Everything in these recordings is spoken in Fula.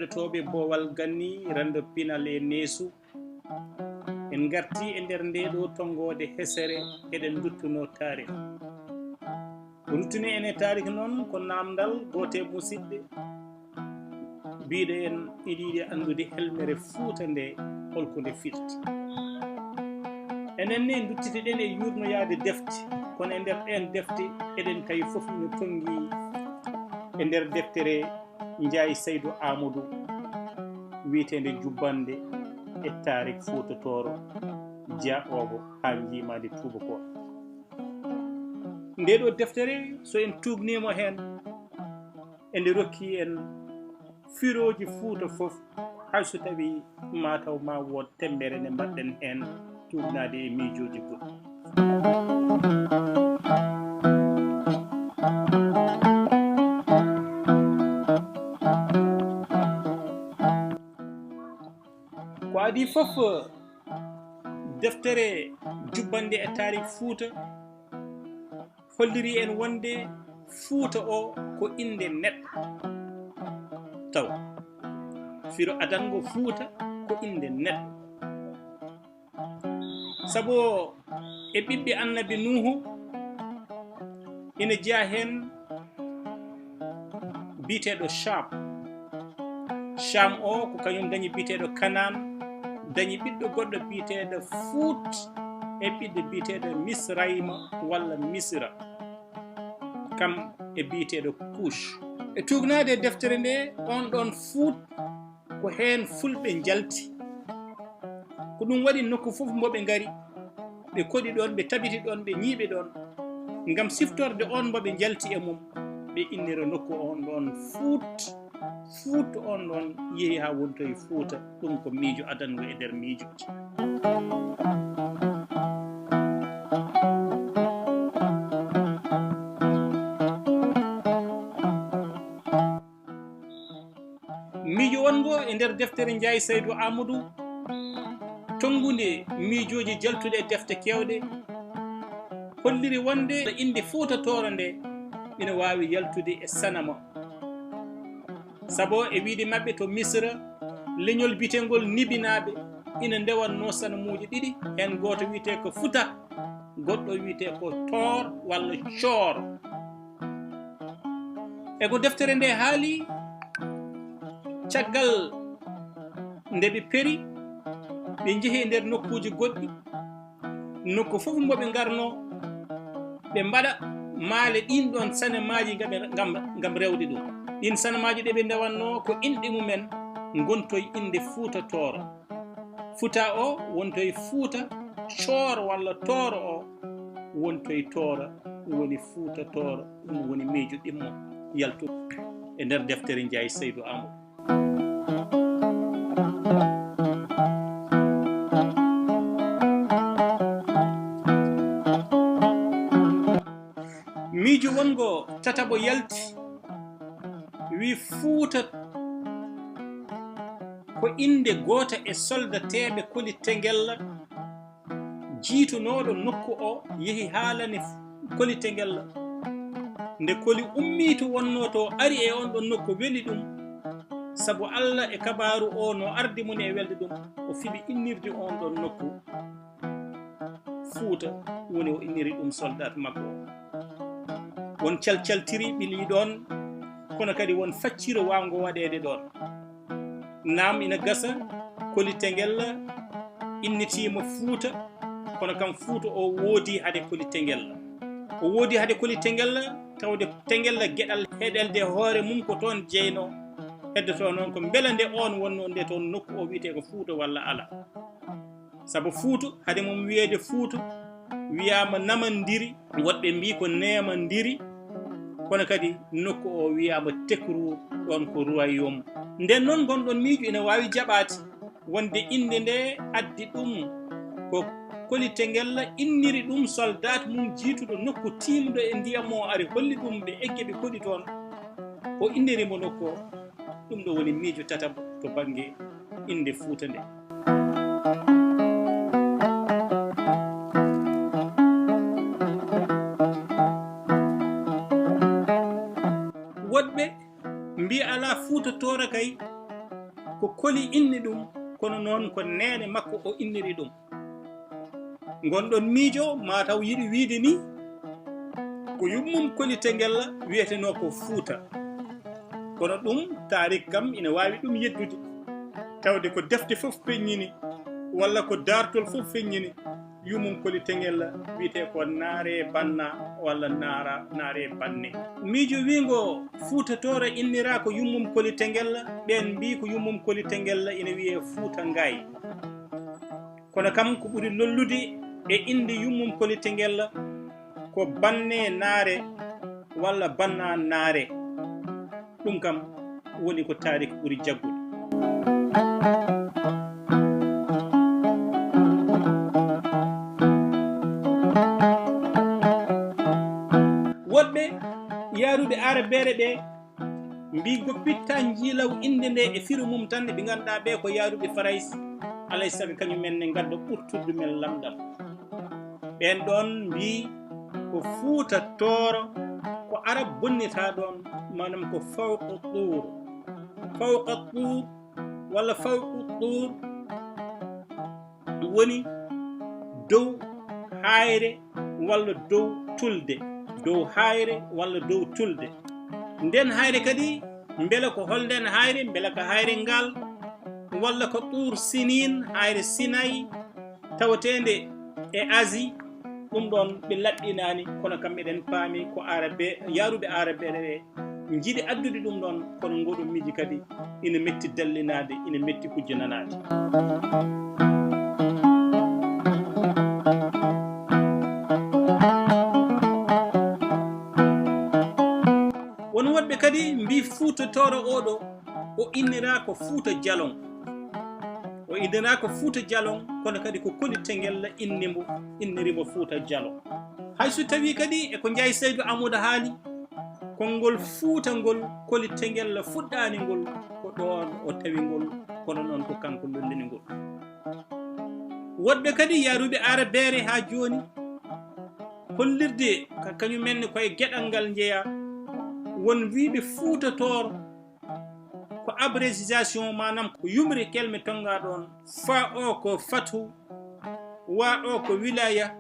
heɗotoɓe boowal ganni rendo pinal e neesu en garti e nder nde ɗo tongode hesere eɗen duttuno tarik ruttini ene tarik noon ko namdal gote musidɓe biɗo en iɗiɗi andude helmere Fuuta nde holko nde firti enen ne duttitiɗen e yurnoyade defte kono e nder ɗen defte eɗen tawi fof no tongi e nder deftere Ndiaye Saydou Amadou wiitende jubbande e tarik Fuuta Tooro jeeɗoɓo ha jimade tubakoo nde ɗo deftere so en tugnimo hen ende rokki en firoji Fuuta fof hayso tawi mataw ma wod tembere nde mbaɗɗen hen tugnade e miijoji goɗɗi ko adi fof deftere jubbande e tarik Fuuta holliri en wonde Fuuta o ko inde neɗɗo taw firo adango Fuuta ko inde neɗɗo sabo e ɓiɓɓe annabi Nuhu ina jeeya hen biteɗo Cham o ko kañum dañi biteɗo Kanan dañi ɓiɗɗo goɗɗo biteɗo Fuut e ɓiɗɗo biteɗo Misrayma walla Misra kam e biteɗo Kush e tugnade deftere nde on ɗon Fuut ko hen fulɓe jalti ko ɗum waɗi nokku fof mboɓe ngari ɓe koɗi ɗon ɓe tabiti ɗon ɓe ñiiɓe ɗon ngam siftorde on mboɓe jalti e mum ɓe innira nokku on ɗon Fuut on ɗon yeehi ha wontoye Fuuta ɗum ko miijo adango e nder miijoji miijo wongo e nder deftere Ndiaye Saydou Amadou tongude miijoji jaltuɗe e defte kewɗe holliri wonde inde Fuuta Tooro nde ina wawi yaltude e sanama sabo e wiide mabɓe to Misra leñol bitengol nibinaɓe ina ndewanno sanamuji ɗiɗi hen goto wiite ko Fuuta goɗɗo wiite ko Toor walla Coor e ko deftere nde haali caggal nde ɓe peeri ɓe jeehi e nder nokkuji goɗɗi nokku fof mboɓe garno ɓe mbaɗa maale ɗin ɗon sanamaji gam rewde ɗum ɗin sanamaji ɗe ɓe ndewanno ko inɗe mumen gontoye inde Fuuta Tooro Fuuta o wontoye Fuuta Coor walla Tooro o wontoye Tooro woni Fuuta Tooro ɗum woni miijo ɗimmo yaltu e nder deftere Ndiaye Saydou Amadou miijo wongo tataɓo yalti wi Fuuta ko inde goota e soldateɓe koli Tengella jiitunoɗo nokku o yeehi haalane koli Tengella nde koli ummi to wonno to ari e on ɗon nokku weli ɗum sabu Allah e kabaru o no ardi mun e welde ɗum o fiɓi innirde on ɗon nokku Fuuta woni o inniri ɗum soldat makko o won calcaltiri ɓili ɗon kono kadi won facciro wango waɗede ɗon naam ina gasa koli Tengella innitima Fuuta kono kam Fuuta o woodi hade koli Tengella o woodi hade koli Tengella tawde Tengella gueɗal heɗelde hoore mum ko toon jeyno heddoto noon ko beele nde on wonno nde toon nokku o wiyete ko Fuuta walla ala sabu Fuuta hade mum wiyeede Fuuta wiyama namandiri woɗɓe mbi ko nemandiri kono kadi nokku o wiyama tekru ɗon ko royaume nden noon gonɗon miijo ina wawi jaɓade wonde inde nde addi ɗum ko koli Tengella inniri ɗum soldat mum jiituɗo nokku timɗo e ndiyam o ari holli ɗum ɓe egge ɓe koɗi toon o innirimo nokku o ɗum ɗo woni miijo tataɓo to banggue inde Fuuta nde woɗɓe mbi ala Fuuta Tooro kay koli inni ɗum kono noon ko nene makko o inniri ɗum. Gonɗon miijo mataw yiɗi wiide ni ko yummum kolitengel wiyeteno ko Fuuta, kono ɗum tarik kam ina wawi ɗum yeddude tawde ko defte fof peññini walla ko dartol fof feññini yummum kolitengel wiyete ko naare banna walla naare banne. Miijo wingo Fuutatore innira ko yummum kolitengel, ɓen mbi ko yummum kolitengel ina wiye Fuuta Ngaay, kono kam ko ɓuri lollude e inde yummum kolitengel ko banne naare walla banna naare. ɗum kam woni ko tarik ɓuri jaggude. woɗɓe yaaruɓe arabeere ɓe mbi goppitta jiilaw inde nde e firu mum tan ɓe ganduɗa ɓe ko yaaruɓe Farais, alay saago kañumen ne gadda ɓurtude men lamɗam. ɓen ɗon mbi ko Fuutatoro ko arab bonnita ɗon, manam ko fawqa tuur walla fawqu tuur woni dow hayre walla dow tulde, dow hayre walla dow tulde. Nden hayre kadi beele ko holden hayre, beele ko hayre ngal walla ko tuur sinin, hayre Sinayi tawatende e Asie. ɗum ɗon ɓe laɓɓinani, kono kam eɗen paami ko yaaruɓe arabeere ɓe jiiɗi addude ɗum ɗon, kono ngoɗum miiji kadi ina metti dallinade, ina metti hujjananade. won woɗɓe kadi mbi Fuutatoro oɗo o innira ko Fuuta Jalon, o innira ko Fuuta Jalon, kono kadi ko kolitengel innirimo Fuuta Jalon. hayso tawi kadi eko Ndiaye Seydou Amadou haali konngol Fuuta ngol kolitengel fuɗɗani ngol ko ɗon o tawi ngol, kono noon ko kanko lollini ngol. woɗɓe kadi yaaruɓe arabeere ha joni hollirde kañumenne koye gueɗal ngal jeeya, won wiɓe Fuutatoro ko abrégation, manam ko yumri kelme tonga ɗon. fa o ko fatu, wa o ko wilaya,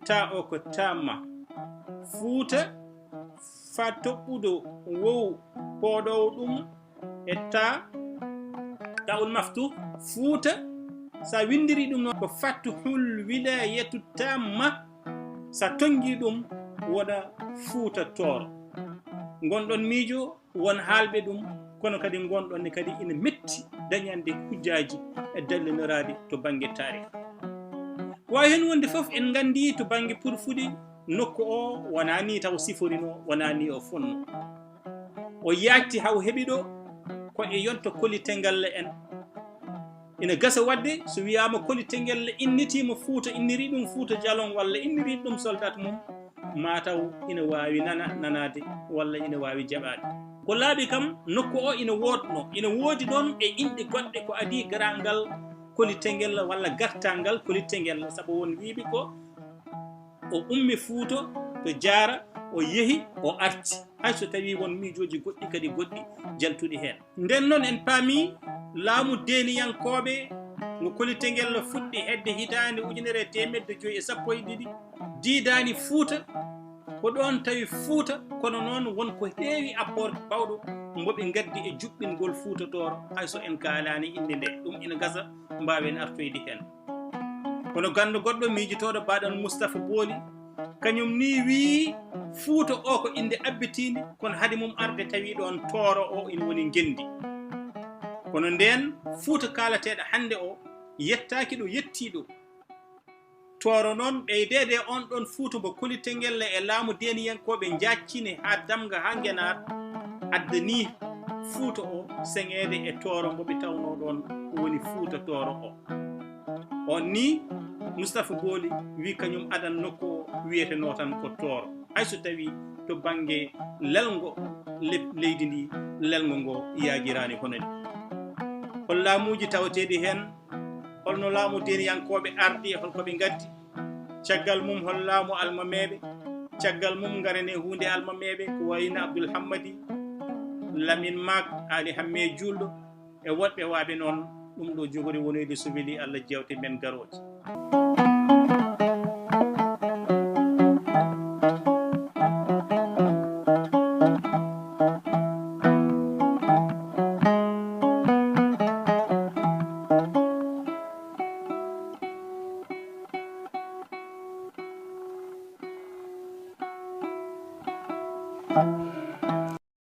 ta o ko tamma. Fuuta fa toɓɓuɗo wow poɗowo ɗum e ta'ul maftu. Fuuta sa windiri ɗum noon ko fatuhul wilayatu tamma, sa tongi ɗum wona Fuutatoro. gonɗon miijo won haalɓe ɗum, kono kadi gonɗon ne kadi ina metti dañande hujjaji e dallinirade to banggue taarih. wawi hen wonde foof en gandi to banggue purfuɗi nokku o wona ni taw siforino, wona ni o fonno, o yajti haw heeɓi ɗo ko e yonto kolitengel en. ina gasa wadde so wiyama kolitengel innitima Fuuta, inniri ɗum Fuuta Jalon walla inniri ɗum soldat mum, mataw ina wawi nanade walla ina wawi jaɓade. ko laaɓi kam nokku o ina wodno, ina woodi ɗon e inɗe goɗɗe ko adi garangal kolitengel walla gartangal kolitengel, saabu won wiiɓe ko o ummi Fuuta to Jaara, o yeehi o arti, hayso tawi won miijoji goɗɗi kadi goɗɗi jaltuɗi hen. nden noon en paami laamu deniyankoɓe ngo kolitengel fuɗɗi hedde hitande 1912 diidani Fuuta ko ɗon tawi Fuuta, kono noon wonko heewi apport bawɗo mboɓe gaddi e juɓɓingol Fuutatoro, hayso en kaalani inde nde. ɗum ina gasa mbawen artoyde hen. kono gandu goɗɗo miijitoɗo baɗon Moustapha Booli, kañum ni wii Fuuta o ko inde abbitinde, kono haade mum arde tawi ɗon Tooro o ina woni Ngendi. kono nden Fuuta kalateɗo hande o yettaki ɗo yettiɗo Tooro noon ɓeydede on ɗon Fuuta mo kolitengel e laamu deniyankoɓe jaccine ha damga ha Ngenar, addani Fuuta o seŋede e Tooro mboɓe tawno ɗon woni Fuutatoro o. on ni Moustapha Booli wi kañum adan nokku o wiyeteno tan ko Tooro, hayso tawi to banggue lelgo leydi ndi lelgo ngo yagirani hono ni. hol laamuji tawateɗi hen, holno laamu deniyankoɓe ardi e holkoɓe gaddi, caggal mum hol laamu almameɓe, caggal mum garane hunde almameɓe ko wayno Abdoul Hammadi, Lamine Mak, Ali Hamme Julɗo e woɓɓe waaɓe noon ɗum ɗo jogori wonoyde so weli Allah jewte men garoje.